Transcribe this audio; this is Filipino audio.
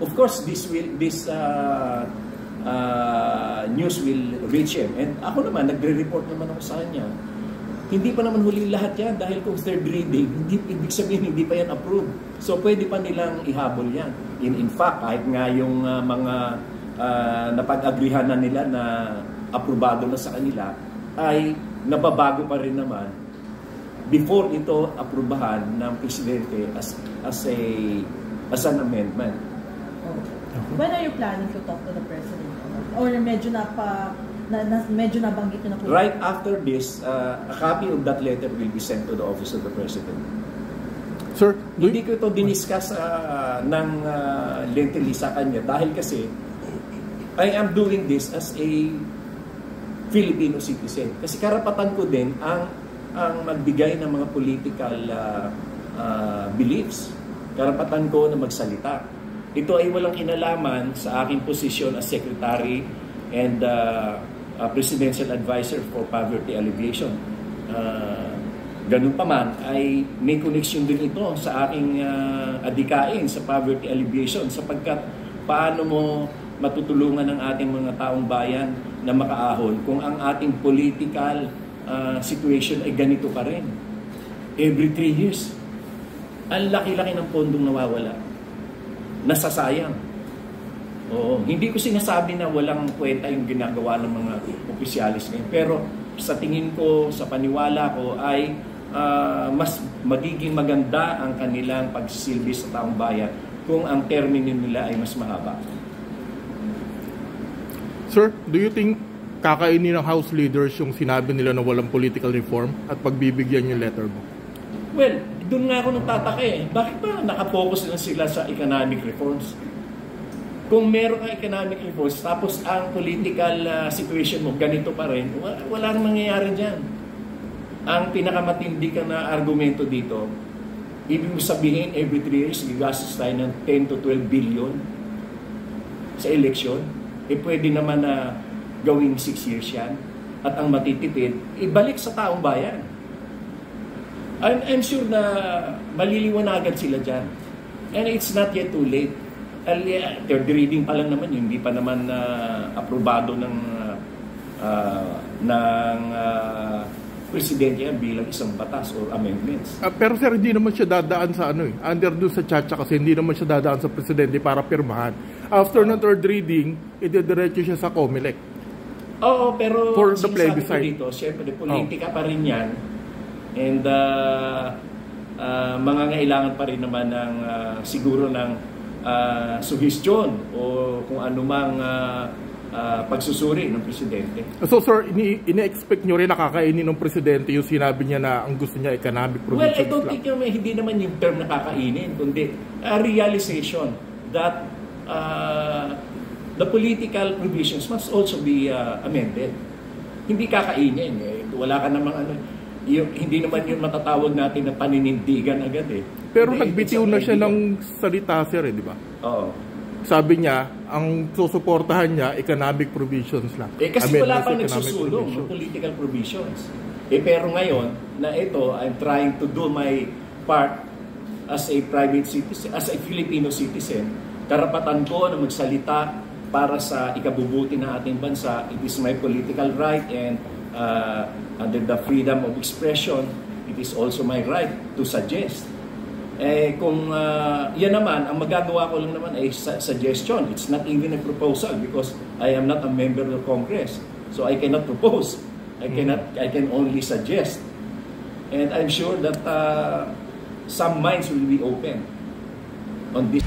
of course, this news will reach him. And ako naman, nagre-report naman ako sa kanya. Hindi pa naman huli lahat yan dahil kung third reading, ibig sabihin hindi pa yan approved. So pwede pa nilang ihabol yan. In fact, kahit nga yung mga napag-agrihan na nila na aprobado na sa kanila, ay nababago pa rin naman before ito aprubahan ng Presidente as an amendment. When are you planning to talk to the President? Or medyo nabanggit na po? Right after this, a copy of that letter will be sent to the Office of the President. Sir, hindi ko ito diniscuss ng lengthily sa kanya dahil kasi I am doing this as a Filipino citizen. Kasi karapatan ko din ang magbigay ng mga political beliefs. Karapatan ko na magsalita. Ito ay walang kinalaman sa aking posisyon as Secretary and Presidential Advisor for Poverty Alleviation. Ganun pa man, ay may connection din ito sa aking adikain sa poverty alleviation sapagkat paano mo matutulungan ang ating mga taong bayan na makaahon kung ang ating political situation ay ganito pa rin. Every 3 years, ang laki-laki ng pondong nawawala. Nasasayang. Oo, hindi ko sinasabi na walang kwenta yung ginagawa ng mga opisyalis ngayon. Pero sa tingin ko, sa paniwala ko ay mas magiging maganda ang kanilang pagsisilbi sa taong bayan kung ang termino nila ay mas mahaba. Sir, do you think kakainin ng House leaders yung sinabi nila na walang political reform at pagbibigyan yung letter mo? Well, doon nga ako nagtataka eh. Bakit ba nakafocus na sila sa economic reforms? Kung meron kang economic reforms, tapos ang political situation mo ganito pa rin, walang mangyayari dyan. Ang pinakamatindi ka na argumento dito, ibig mo sabihin every 3 years, gigastos tayo ng 10 to 12 billion sa election. Eh pwede naman na gawing 6 years yan. At ang matitipid, ibalik sa taong bayan. I'm sure na maliliwanagan sila dyan. And it's not yet too late. Third reading pa lang naman, hindi pa naman aprobado ng Presidente yan bilang isang batas or amendments. Pero sir, hindi naman siya dadaan sa under doon sa Chacha kasi hindi naman siya dadaan sa Presidente para pirmahan. After ng third reading, idediretso siya sa COMELEC. Oo, pero for the plebiscite dito, siyempre, politika pa rin yan. And mangangailangan pa rin naman ng siguro ng suhestyon o kung anumang pagsusuri ng Presidente. So sir, ine-expect nyo rin nakakainin ng Presidente yung sinabi niya na ang gusto niya economic provisions lang? Well, I don't think hindi naman yung term nakakainin, kundi realization that the political provisions must also be amended. Hindi kakainin. Wala ka namang hindi naman yung matatawag natin na paninindigan agad eh. Pero nagbitiw na siya ng salita sir di ba? Oo. Sabi niya, ang susuportahan niya, economic provisions lang. Kasi wala pang nagsusulong ng political provisions. Pero ngayon, na ito, I'm trying to do my part as a private citizen, as a Filipino citizen. Karapatan ko na magsalita para sa ikabubuti ng ating bansa. It is my political right and under the freedom of expression, it is also my right to suggest. Kung yan naman, ang magagawa ko lang naman ay suggestion. It's not even a proposal because I am not a member of Congress. So I cannot propose. I can only suggest. And I'm sure that some minds will be open on this.